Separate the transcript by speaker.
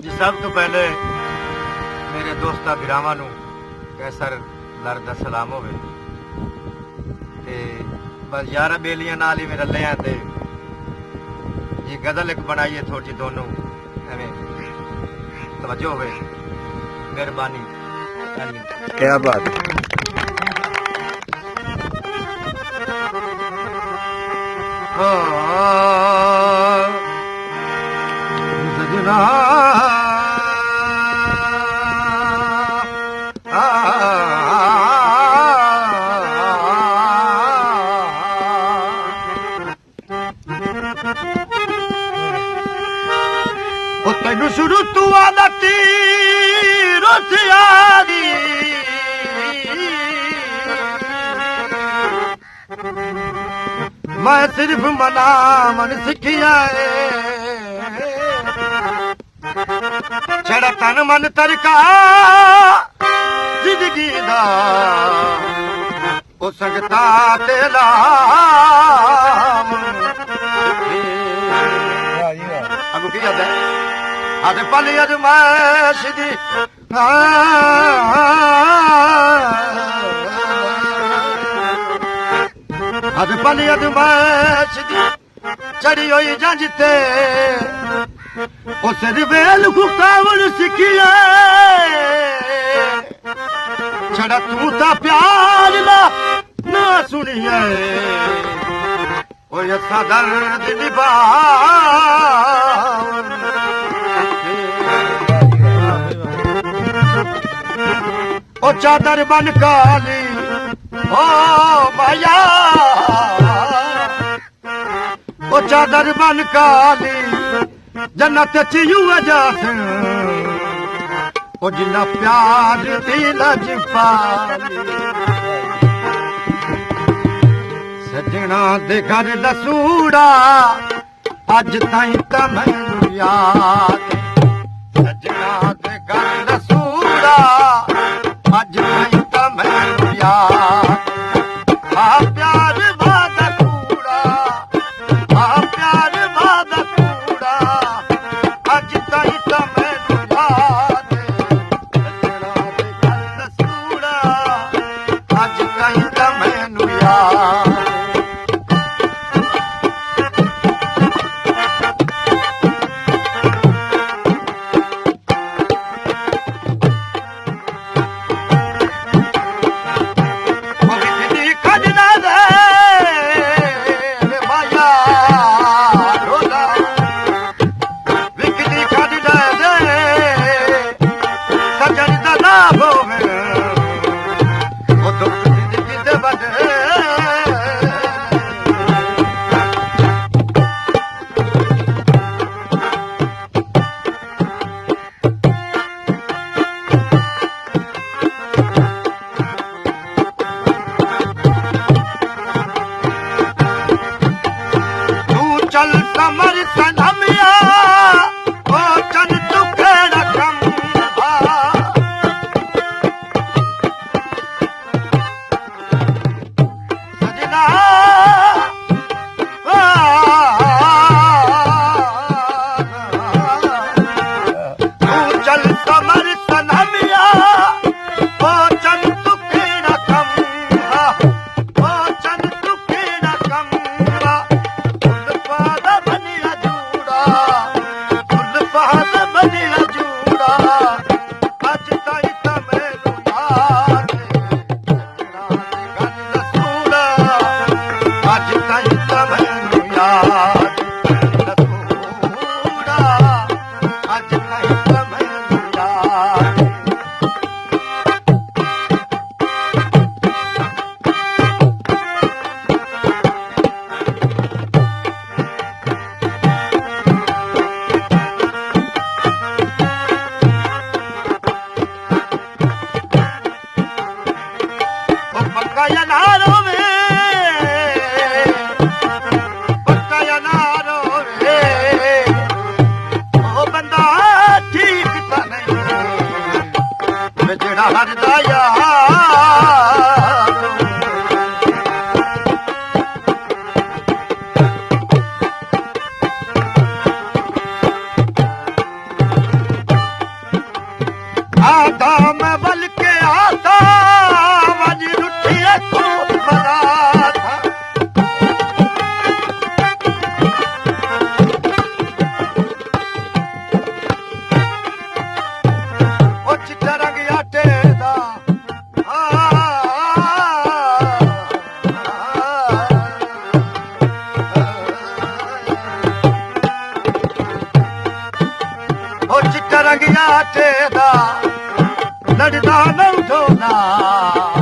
Speaker 1: जी सब तो पहले मेरे दोस्ता बिरावां नूं कैसर लर दा सलाम होवे ते बस यारा बेलियां नाल ही मेरा ले आते ये गजल एक बनाइए थोड़ी जी दोनों एवें तवज्जो होवे मेहरबानी।
Speaker 2: क्या बात है।
Speaker 1: सजना तेनू शुरू तू आदा तीर यारी मैं सिर्फ मना मन सिखिया छड़ा तन मन तरका जिंदगी दा ओ संगता तेला अगू की याद है अज पली अजमैश दी अज पली अजमैश दी चढ़ी हुई जंज ते उस वेल खुकावण सिखिया छड़ा तू ता प्यार दा ना सुनिया ओ असा दर्द निभावन ओ चादर बन काली ओ माया ओ चादर बन काली जन्नत चियू जासन ओ जिन्ना प्यार दी लज पाली सजना दे घर दसूड़ा अज ताईं तां मैनू याद सजना दे घर दसूड़ा अज ताईं तां मैनू याद आ प्यार वादा कूड़ा आ प्यार वादा कूड़ा अज ताईं तां मैनू याद सजना दे घर दसूड़ा अज ताईं तां मैनू याद। चल समर सनमिया ओ चल तुखेड़ा कम्बा सजना तू चल समर सनमिया ओ चल तुखेड़ा कम्बा ओ चल तुखेड़ा कम्बा आता मैं बल के आता वज रुठिए को बना था ओ चिट्टा रंग आटे दा ओ चिट्टा रंग आटे दा लड़दा न उठो ना